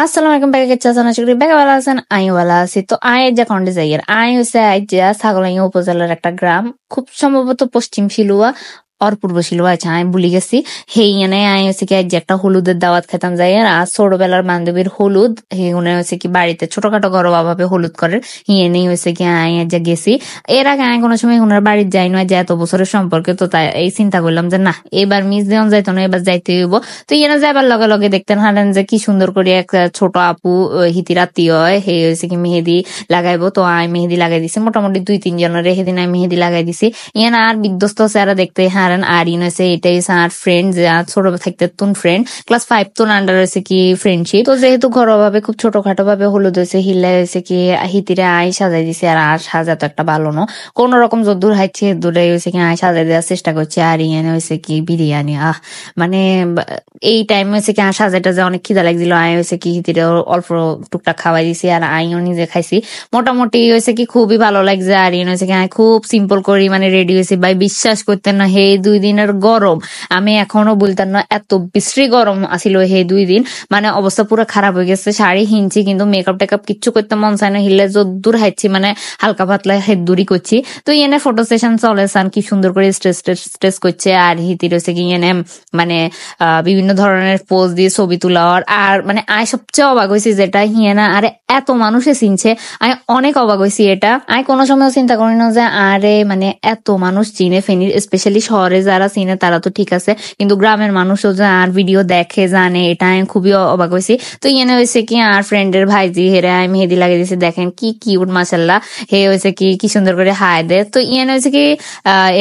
আসসালামু আলাইকুম ব্যাগে চাচা না শুক্রি ব্যাগে ভালো আছেন আমি ভালো আছি তো যে কন্ডে যাই হচ্ছে যে ছাগলাইয়া উপজেলার একটা গ্রাম খুব সম্ভবত পশ্চিম শিলুয়া আর পূর্ব শিলুয়া আছে আমি ভুলে গেছি হেই এনে হচ্ছে কি যে একটা হলুদের দাওয়াত খেতাম যাই আর ছোটবেলার বান্ধবীর হলুদ উনি হচ্ছে কি বাড়িতে ছোটখাটো ঘরোয়া ভাবে হলুদ করে এনেই হচ্ছে কি যে গেছি এর আগে আমি কোনো সময় ওনার বাড়ির যাই না যে এত বছরের সম্পর্কে তো তাই এই চিন্তা করলাম যে না এবার মিস দেওয়া যাইতো না এবার যাইতে হইব তো এনে যাইবার লগে লগে দেখতেন হারেন যে কি সুন্দর করে একটা ছোট আপু হিতির আত্মীয় হয় হে হয়েছে কি মেহেদি লাগাইবো তো আমি মেহেদি লাগাই দিছি মোটামুটি 2-3 জনের সেদিন আমি মেহেদি লাগাই দিছি ইয়ান আর বিধ্বস্ত চেহারা দেখতে হারেন আর ইন হয়েছে এটাই আর ফ্রেন্ড যে ছোট থাকতে তুন ফ্রেন্ড ক্লাস 5 তুন আন্ডার হয়েছে কি ফ্রেন্ডশিপ তো যেহেতু ঘরোয়া ভাবে খুব ছোটখাটো ভাবে হলুদ হয়েছে হিল্লাই হয়েছে কি হিতিরে আই সাজাই দিছি আর সাজা তো একটা ভালো না কোন রকম যদ্দূর হাইছে দূরে হয়েছে কি আই সাজাই দেওয়ার চেষ্টা করছে আর ইয়ান হয়েছে কি বিরিয়ানি মানে এই টাইম হয়েছে কি সাজাইটা যে অনেক খিদা লাগছিল আই হয়েছে কি হিতিরে অল্প টুকটাক খাওয়াই দিছি আর আইও নিজে খাইছি মোটামুটি হয়েছে কি খুবই ভালো লাগছে আর ইন হয়েছে কি খুব সিম্পল করি মানে রেডি হয়েছি ভাই বিশ্বাস করতেন না হে 2 দিনের গরম আমি এখনো বলতাম না এত বিশ্রী গরম আসিল হে 2 দিন মানে অবস্থা পুরো খারাপ হয়ে গেছে শাড়ি হিনছি কিন্তু মেকআপ টেকআপ কিচ্ছু করতে মন চায় না হিলে যদ্দূর হাইছি মানে হালকা পাতলা হেদুরি করছি তো এনে ফটো সেশন চলে কি সুন্দর করে স্ট্রেস করছে আর হিতি রয়েছে কি এনে মানে বিভিন্ন ধরনের পোজ দিয়ে ছবি তোলা আর মানে আয় সবচেয়ে অবাক হয়েছি যেটা হিয়েনা আরে এত মানুষে চিনছে আমি অনেক অবাক হয়েছি এটা আমি কোনো সময় চিন্তা করি না যে আরে মানে এত মানুষ চিনে ফেনি স্পেশালি শহরে যারা চিনে তারা তো ঠিক আছে কিন্তু গ্রামের মানুষও যে আর ভিডিও দেখে জানে এটা আমি খুবই অবাক হয়েছি তো ইয়েনে হয়েছে কি আর ফ্রেন্ডের ভাইজি হেরে আমি মেহেদি লাগিয়ে দিয়েছি দেখেন কি কিউট মাশাল্লাহ হে হয়েছে কি সুন্দর করে হায় দেয় তো ইয়েনে হয়েছে কি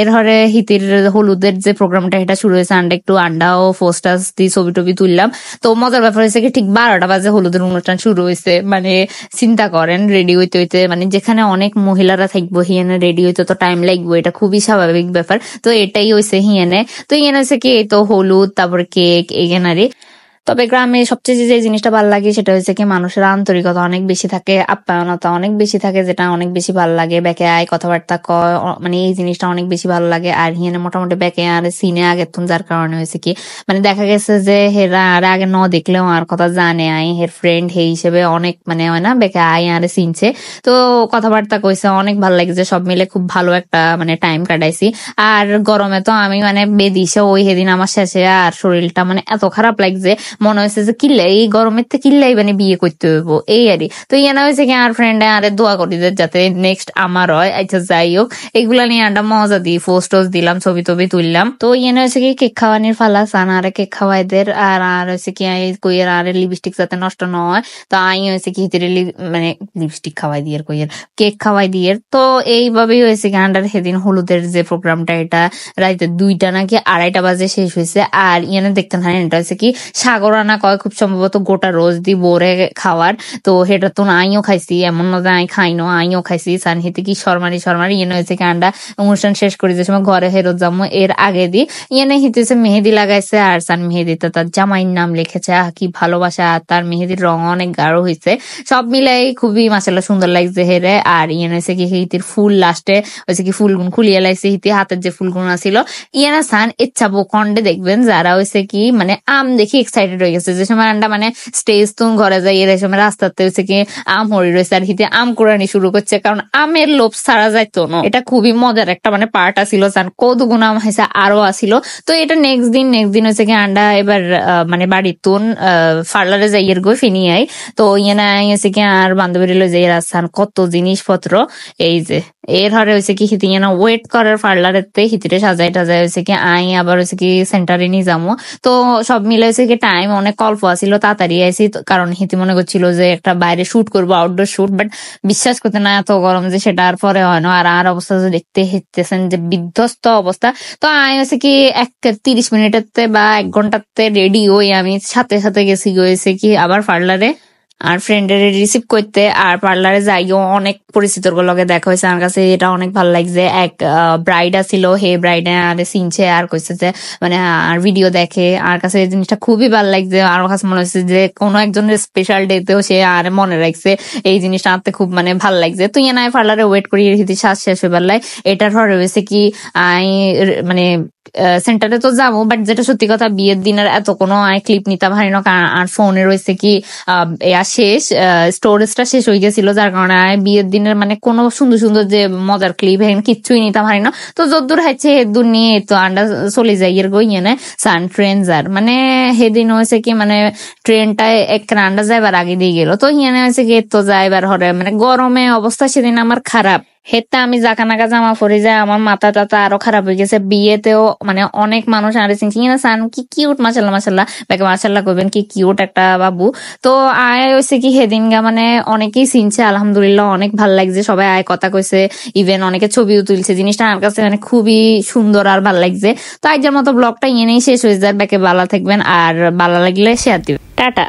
এর হরে হিতির হলুদের যে প্রোগ্রামটা এটা শুরু হয়েছে একটু আন্ডা ও ফোস্টাস দিয়ে ছবি টবি তুললাম তো মজার ব্যাপার হয়েছে কি ঠিক 12টা বাজে হলুদের অনুষ্ঠান শুরু হয়েছে মানে চিন্তা করেন রেডি হইতে হইতে মানে যেখানে অনেক মহিলারা থাকবো হিয়েনে রেডি হইতে তো টাইম লাগবে এটা খুবই স্বাভাবিক ব্যাপার তো এটাই হয়েছে হিয়েনে তো হিয়েনে হয়েছে কি এই তো হলুদ তারপর কেক এগেনারি তবে গ্রামে সবচেয়ে যে জিনিসটা ভালো লাগে সেটা হচ্ছে কি মানুষের আন্তরিকতা অনেক বেশি থাকে আপ্যায়নতা অনেক বেশি থাকে যেটা অনেক বেশি ভালো লাগে ব্যাকে আয় কথাবার্তা কয় মানে এই জিনিসটা অনেক বেশি ভালো লাগে আর হিয়ানে মোটামুটি ব্যাকে আর সিনে আগে তুন যার কারণে হয়েছে কি মানে দেখা গেছে যে হেরা আর আগে ন দেখলেও আর কথা জানে আই হের ফ্রেন্ড হে হিসেবে অনেক মানে হয় না ব্যাকে আয় আর চিনছে তো কথাবার্তা কইছে অনেক ভালো লাগছে সব মিলে খুব ভালো একটা মানে টাইম কাটাইছি আর গরমে তো আমি মানে বেদিছে ওই সেদিন আমার শেষে আর শরীরটা মানে এত খারাপ লাগছে মনে হয়েছে যে কিল্লাই এই গরমের থেকে কিল্লাই মানে বিয়ে করতে হইব এই আরই তো ইয়ানা হয়েছে কি আর ফ্রেন্ডে আরে দোয়া করি যাতে নেক্সট আমার হয় আচ্ছা যাই হোক এগুলা নিয়ে আন্ডা মজা দিই টোস্ট দিলাম ছবি টবি তুললাম তো ইয়ানা হয়েছে কি কেক খাওয়ানির ফালা সান আরে কেক খাওয়াই দের আর হয়েছে কি কইয়ের আরে লিপস্টিক যাতে নষ্ট না হয় তো আই হয়েছে কি হিতের মানে লিপস্টিক খাওয়াই দিয়ে কইয়ের কেক খাওয়াই দিয়ে তো এইভাবেই হয়েছে কি আন্ডার সেদিন হলুদের যে প্রোগ্রামটা এটা রাইতে 2টা নাকি 2:30 বাজে শেষ হয়েছে আর ইয়ানে দেখতেন হ্যাঁ এটা হচ্ছে কি সাগর রান্না কয় খুব সম্ভবত গোটা রোজ দি বোরে খাওয়ার তো সেটা তো আইও খাইছি এমন না যে আই খাই না আইও খাইছি সানহিতে কি শর্মারি ইয়ে হয়েছে কি আন্ডা অনুষ্ঠান শেষ করে যে সময় ঘরে ফেরত যাবো এর আগে দি ইয়ে হিতেছে মেহেদি লাগাইছে আর সান মেহেদিতে তার জামাইয়ের নাম লিখেছে কি ভালোবাসা আর তার মেহেদির রং অনেক গাঢ় হয়েছে সব মিলাই খুবই মাসাল্লাহ সুন্দর লাগছে হেরে আর ইয়ে হয়েছে কি হিতির ফুল লাস্টে হয়েছে কি ফুলগুন খুলিয়ে লাইছে হিতি হাতের যে ফুলগুন আছিল ইয়ানা সান ইচ্ছা কন্ডে দেখবেন যারা হয়েছে কি মানে আম দেখি এক্সাইটেড হয়ে গেছে যে সময় আন্ডা মানে স্টেজ তুম ঘরে যাই এর সময় রাস্তাতে হচ্ছে কি আম হরি রয়েছে আর হিতে আম কোরআনি শুরু করছে কারণ আমের লোভ ছাড়া যাইতো না এটা খুবই মজার একটা মানে পার্ট আসিল কতগুণ আম হয়েছে আরো আসিল তো এটা নেক্সট দিন হচ্ছে কি আন্ডা এবার মানে বাড়ির তুন পার্লারে যাইয়ের গো ফিনি আই তো ইয়ে হচ্ছে কি আর বান্ধবীর লো যাই রাস্তান কত জিনিসপত্র এই যে এর হরে হয়েছে কি হিতি না ওয়েট করার পার্লারেতে হিতিরে সাজাই টাজাই হয়েছে কি আই আবার হচ্ছে কি সেন্টারে নিয়ে যাবো তো সব মিলে হয়েছে কি টাইম অনেক অল্প আসিল তাড়াতাড়ি আইসি কারণ হিতি মনে করছিল যে একটা বাইরে শুট করবো আউটডোর শুট বাট বিশ্বাস করতে না এত গরম যে সেটা আর পরে হয় না আর অবস্থা যে দেখতে হেঁটেছেন যে বিধ্বস্ত অবস্থা তো আমি হচ্ছে কি 30 মিনিটের বা 1 ঘন্টাতে রেডি হই আমি সাথে সাথে গেছি হয়েছে কি আবার পার্লারে আর ফ্রেন্ডের রিসিভ করতে আর পার্লারে যাইও অনেক পরিচিতর লগে দেখা হয়েছে। আমার কাছে এটা অনেক ভালো লাগছে। এক ব্রাইড আছিল, হে ব্রাইডে আরে চিনছে আর কইছে যে মানে আর ভিডিও দেখে। আর কাছে এই জিনিসটা খুবই ভালো লাগছে। আমার কাছে মনে হচ্ছে যে কোনো একজনের স্পেশাল ডেতেও সে আর মনে রাখছে। এই জিনিসটা আনতে খুব মানে ভালো লাগছে। তুই নাই পার্লারে ওয়েট করি রেখেছি শ্বাস শেষ হয়ে পারলাই। এটার পরে হয়েছে কি মানে সেন্টারে তো যাবো, বাট যেটা সত্যি কথা বিয়ের দিনের এত কোনো ক্লিপ নিতে পারি না। আর ফোনে রয়েছে কি শেষ স্টোরেজটা শেষ হয়ে গেছিল, যার কারণে বিয়ের দিনের মানে কোনো সুন্দর সুন্দর যে মজার ক্লিপ এখন কিচ্ছুই নিতে পারি না। তো যদ্দূর হাইছে হেদুর নিয়ে তো আন্ডা চলে যাই এর গইয়ে না সান ট্রেন যার মানে সেদিন হয়েছে কি মানে ট্রেনটায় এক আন্ডা যাইবার আগে দিয়ে গেল। তো হিয়ানে হয়েছে কি তো যাইবার হরে মানে গরমে অবস্থা সেদিন আমার খারাপ। হেতে আমি জাকা নাকা জামা পরে যায়, আমার মাথা টাথা আরো খারাপ হয়ে গেছে। বিয়েতেও মানে অনেক মানুষ আরে চিনছি না সান কি কিউট মাশাল্লাহ মাশাল্লাহ ব্যাকে মাশাল্লাহ করবেন কি কিউট একটা বাবু। তো আয় হয়েছে কি সেদিন গা মানে অনেকেই চিনছে আলহামদুলিল্লাহ, অনেক ভাল লাগছে। সবাই আয় কথা কইছে, ইভেন অনেকে ছবিও তুলছে। জিনিসটা আমার কাছে মানে খুবই সুন্দর আর ভাল লাগছে। তো আজকের মতো ব্লগটা এনেই শেষ হয়ে যায়। ব্যাকে ভালো থাকবেন আর ভালো লাগলে শেয়ার দিবেন। টাটা।